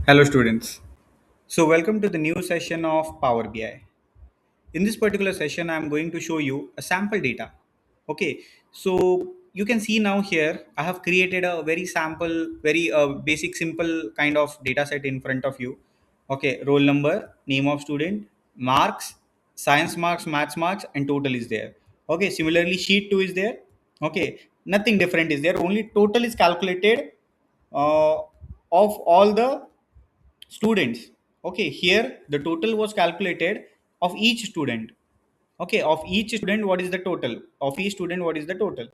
Hello students. So welcome to the new session of Power BI. In this particular session, I'm going to show you a sample data. Okay, so you can see now here, I have created a very sample, very basic, simple kind of data set in front of you. Okay, roll number, name of student, marks, science marks, maths marks, and total is there. Okay, similarly, sheet 2 is there. Okay, nothing different is there, only total is calculated of all the students. Okay, here the total was calculated of each student. Okay, of each student what is the total, of each student what is the total.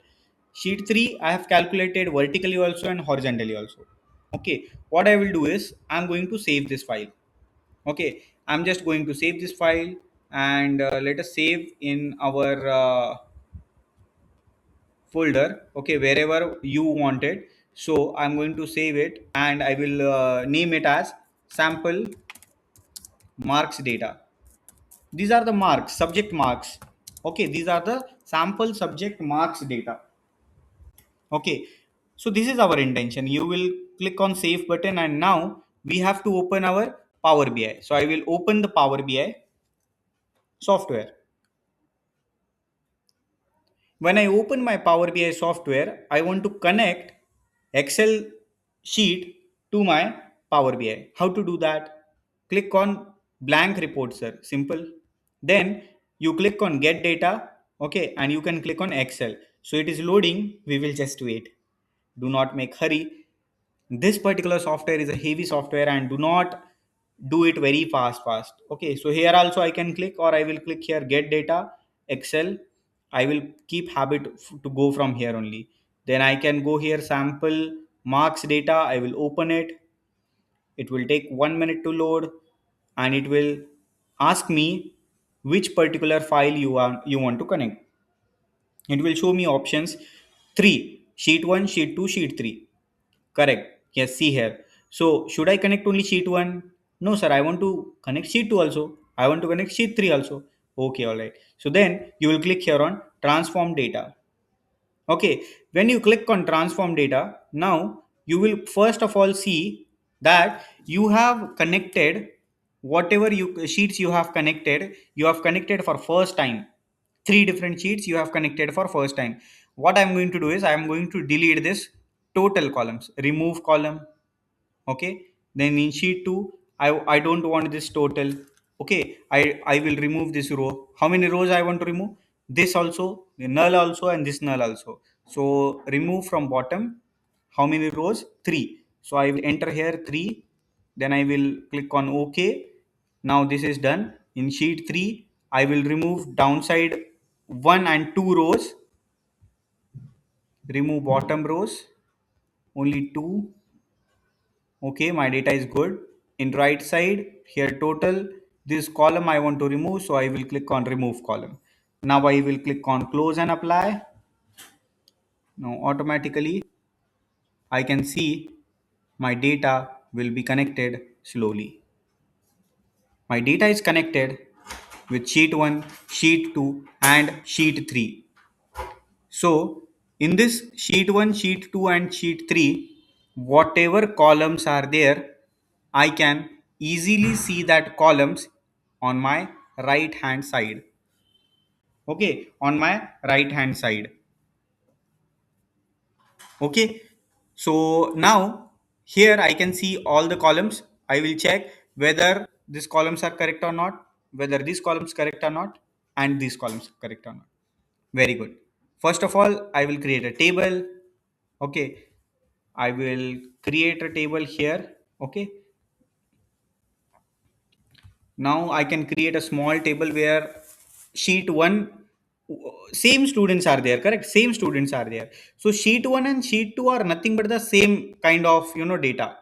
Sheet 3 I have calculated vertically also and horizontally also. Okay, what I will do is I'm going to save this file. Okay, I'm just going to save this file, and let us save in our folder. Okay, wherever you want it. So I'm going to save it, and I will name it as sample marks data. These are the marks, subject marks. Okay, these are the sample subject marks data. Okay, so this is our intention. You will click on save button, and now we have to open our Power BI. So I will open the Power BI software. When I open my Power BI software, I want to connect Excel sheet to my Power BI. How to do that? Click on blank report, sir. Simple. Then you click on get data. Okay, and you can click on Excel. So it is loading. We will just wait. Do not make hurry. This particular software is a heavy software, and do not do it very fast. Okay, so here also I can click, or I will click here get data Excel. I will keep habit to go from here only. Then I can go here sample marks data. I will open it. It will take 1 minute to load, and it will ask me which particular file you want to connect. It will show me options 3, sheet 1, sheet 2, sheet 3. Correct. Yes, see here. So should I connect only sheet 1? No, sir. I want to connect sheet 2 also. I want to connect sheet 3 also. Okay, all right. So then you will click here on transform data. Okay, when you click on transform data, now you will first of all see that you have connected whatever you sheets you have connected for first time. Three different sheets you have connected for first time. What I'm going to do is I'm going to delete this total columns, remove column. Okay, then in sheet 2 I don't want this total. Okay, I will remove this row. How many rows I want to remove? This also, the null also, and this null also. So remove from bottom. How many rows? 3. So I will enter here 3. Then I will click on OK. Now this is done. In sheet 3 I will remove downside 1 and 2 rows. Remove bottom rows, only 2. Okay, my data is good. In right side here total, this column I want to remove, so I will click on remove column. Now I will click on close and apply. Now automatically I can see my data will be connected slowly. My data is connected with sheet 1, sheet 2, and sheet 3. So in this sheet 1, sheet 2, and sheet 3, whatever columns are there, I can easily see that columns on my right hand side. Okay, on my right hand side. Okay, so now here I can see all the columns. I will check whether these columns are correct or not, whether these columns correct or not, and these columns correct or not. Very good. First of all, I will create a table. Okay, I will create a table here. Okay, now I can create a small table where sheet 1 same students are there, correct? Same students are there. So sheet 1 and sheet 2 are nothing but the same kind of data.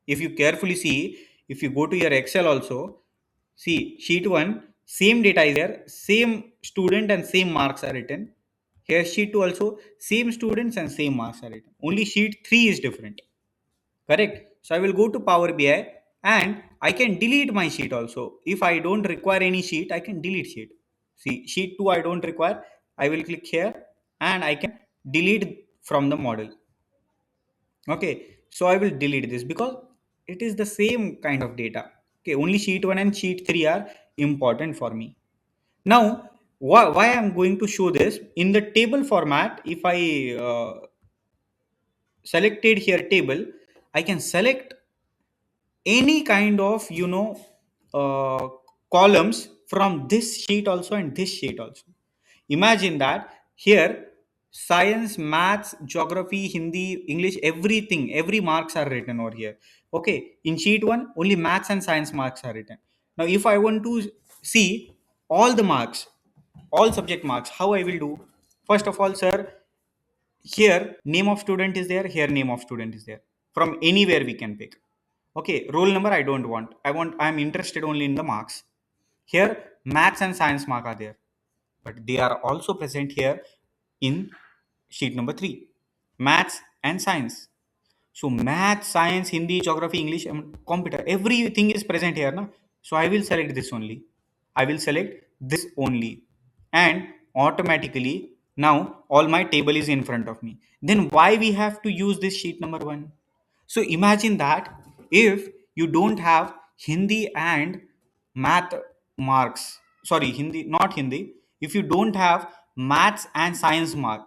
If you carefully see, if you go to your Excel also, see sheet 1 same data is there, same student and same marks are written. Here sheet 2 also same students and same marks are written. Only sheet 3 is different. Correct. So I will go to Power BI, and I can delete my sheet also. If I don't require any sheet, I can delete sheet. See, sheet 2 I don't require. I will click here, and I can delete from the model. Okay. So I will delete this because It is the same kind of data. Okay, only sheet 1 and sheet 3 are important for me. Now, why I'm going to show this in the table format. If I selected here table, I can select any kind of uh, columns from this sheet also and this sheet also. Imagine that here science, maths, geography, Hindi, English, everything, every marks are written over here. Okay, in sheet 1 only maths and science marks are written. Now if I want to see all the marks, all subject marks, how I will do? First of all, sir, here name of student is there, here name of student is there. From anywhere we can pick. Okay, roll number I don't want, I'm interested only in the marks. Here maths and science mark are there, but they are also present here in sheet number 3, maths and science. So math, science, Hindi, geography, English, and computer, everything is present here. Na? So I will select this only. I will select this only. And automatically now all my table is in front of me. Then why we have to use this sheet number 1? So imagine that if you don't have Hindi and math marks, sorry, Hindi, not Hindi, if you don't have maths and science mark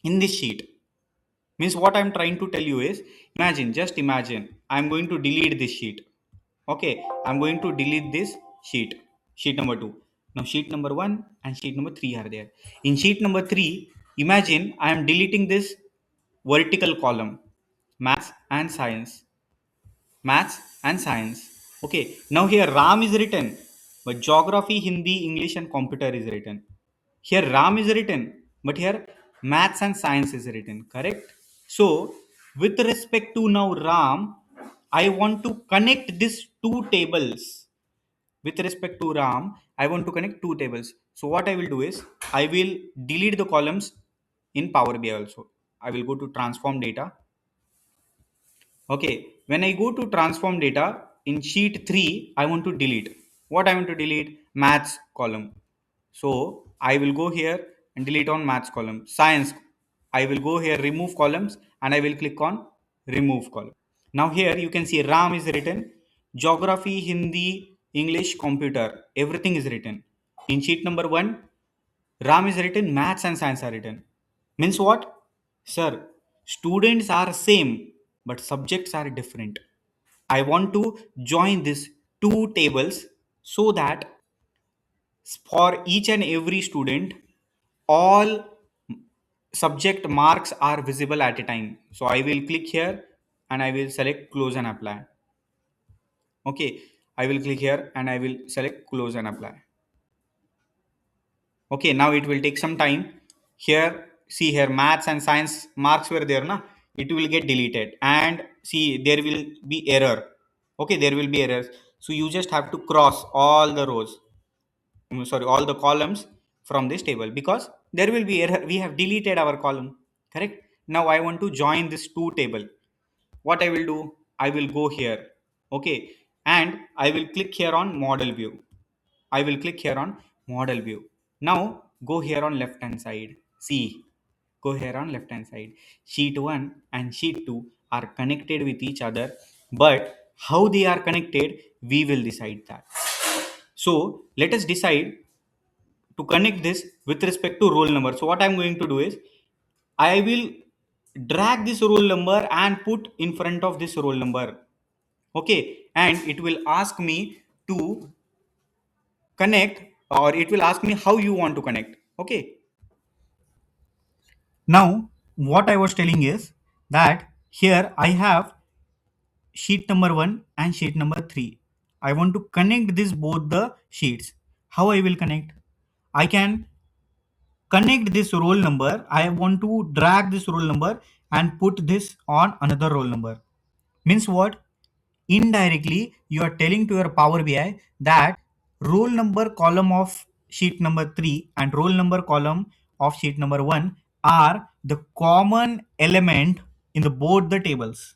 in this sheet, means what I'm trying to tell you is, imagine, just imagine, I'm going to delete this sheet. Okay, I'm going to delete this sheet, sheet number 2. Now sheet number 1 and sheet number 3 are there. In sheet number 3, imagine I am deleting this vertical column, maths and science, maths and science. Okay, now here Ram is written, but geography, Hindi, English, and computer is written. Here Ram is written, but here maths and science is written. Correct? So with respect to now Ram, I want to connect these two tables. With respect to Ram, I want to connect two tables. So what I will do is, I will delete the columns in Power BI also. I will go to transform data. Okay, when I go to transform data in sheet 3, I want to delete. What I want to delete? Maths column. So I will go here and delete on maths column. Science, I will go here, remove columns, and I will click on remove column. Now here you can see Ram is written, geography, Hindi, English, computer, everything is written. In sheet number 1, Ram is written, maths and science are written. Means what? Sir, students are same, but subjects are different. I want to join these two tables so that for each and every student, all subject marks are visible at a time. So I will click here and I will select close and apply. Okay, I will click here and I will select close and apply. Okay, now it will take some time. Here, see here, maths and science marks were there, na? It will get deleted, and see there will be error. Okay, there will be errors. So you just have to cross all the rows, sorry, all the columns from this table, because there will be error. We have deleted our column. Correct? Now I want to join this two table. What I will do, I will go here. Okay, and I will click here on model view. I will click here on model view. Now go here on left hand side. See, go here on left hand side. Sheet 1 and sheet 2 are connected with each other, but how they are connected, we will decide that. So let us decide to connect this with respect to roll number. So what I'm going to do is, I will drag this roll number and put in front of this roll number. Okay, and it will ask me to connect, or it will ask me how you want to connect. Okay, now what I was telling is that here I have sheet number 1 and sheet number 3. I want to connect this both the sheets. How I will connect? I can connect this roll number. I want to drag this roll number and put this on another roll number. Means what? Indirectly you are telling to your Power BI that roll number column of sheet number 3 and roll number column of sheet number 1 are the common element in the both the tables.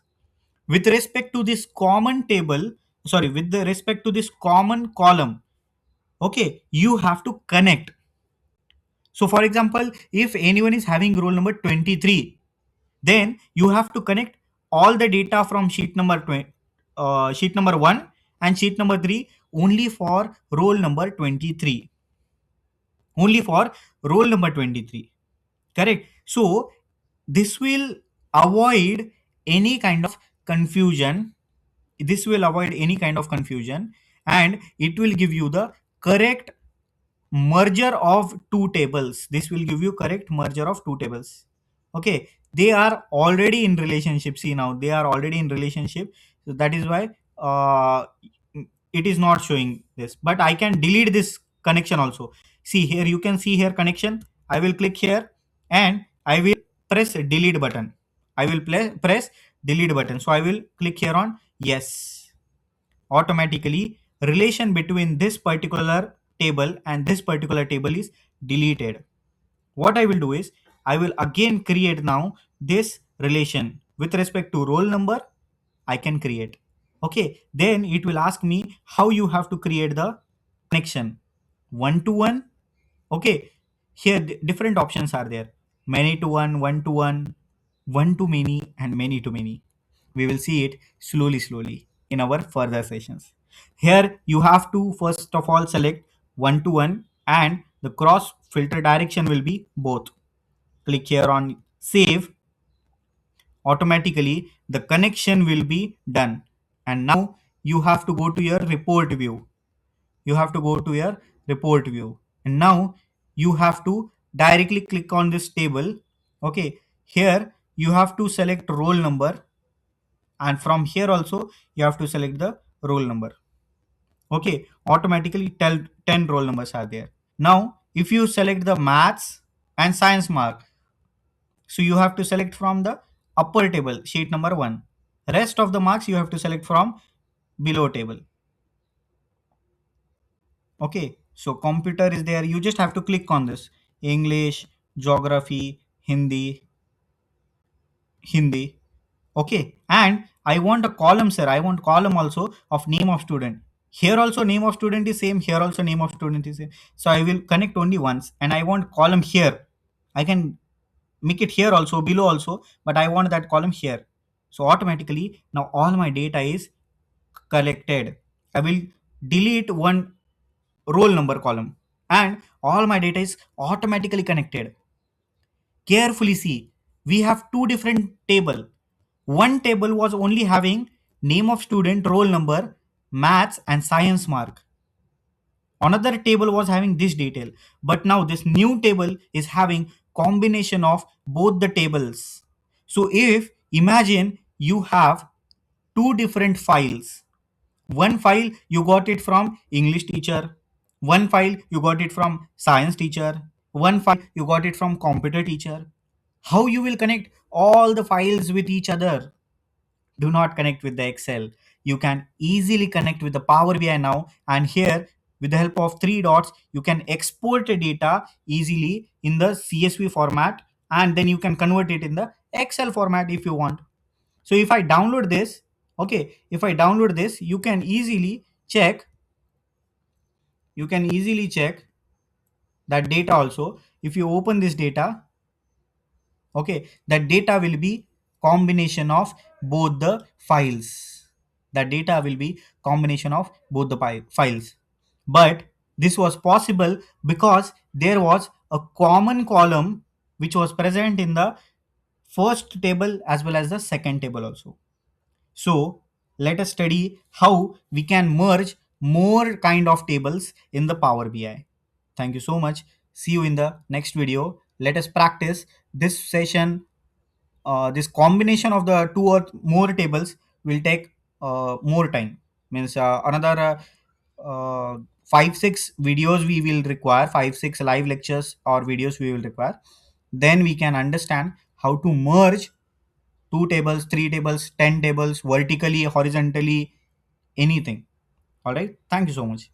With respect to this common table, sorry, with the respect to this common column, okay, you have to connect. So for example, if anyone is having roll number 23, then you have to connect all the data from sheet number 20, sheet number 1 and sheet number 3 only for roll number 23. Only for roll number 23. Correct. So this will avoid any kind of confusion. This will avoid any kind of confusion, and it will give you the correct merger of two tables. This will give you correct merger of two tables. Okay, they are already in relationship. See, now they are already in relationship, so that is why it is not showing this, but I can delete this connection also. See here, you can see here connection. I will click here and I will press delete button. I will press delete button. So I will click here on yes. Automatically relation between this particular table and this particular table is deleted. What I will do is I will again create now this relation with respect to roll number. I can create. Okay, then it will ask me how you have to create the connection. One to one. Okay, here different options are there. Many to one, one to many, and many to many. We will see it slowly in our further sessions. Here you have to first of all select one to one, and the cross filter direction will be both. Click here on save. Automatically the connection will be done, and now you have to go to your report view. You have to go to your report view, and now you have to directly click on this table. Okay, here you have to select roll number, and from here also you have to select the roll number. Okay, automatically tell 10 roll numbers are there. Now if you select the maths and science mark, so you have to select from the upper table, sheet number 1. Rest of the marks you have to select from below table. Okay, so computer is there. You just have to click on this. English, geography, Hindi. Okay, and I want a column, sir. I want column also of name of student. Here also name of student is same. Here also name of student is same. So I will connect only once, and I want column here. I can make it here also, below also, but I want that column here. So automatically now all my data is collected. I will delete one roll number column, and all my data is automatically connected. Carefully see, we have two different table. One table was only having name of student, roll number, maths and science mark. Another table was having this detail, but now this new table is having combination of both the tables. So if imagine you have two different files. One file you got it from English teacher, one file you got it from science teacher, one file you got it from computer teacher. How you will connect all the files with each other? Do not connect with the Excel. You can easily connect with the Power BI now, and here with the help of three dots you can export the data easily in the CSV format, and then you can convert it in the Excel format if you want. So if I download this, okay, if I download this, you can easily check, that data also. If you open this data, okay, that data will be combination of both the files. That data will be combination of both the files. But this was possible because there was a common column which was present in the first table as well as the second table also. So let us study how we can merge more kind of tables in the Power BI. Thank you so much. See you in the next video. Let us practice this session. This combination of the two or more tables will take more time. Means another 5-6 videos we will require, 5-6 live lectures or videos we will require. Then we can understand how to merge two tables, three tables, 10 tables, vertically, horizontally, anything. All right. Thank you so much.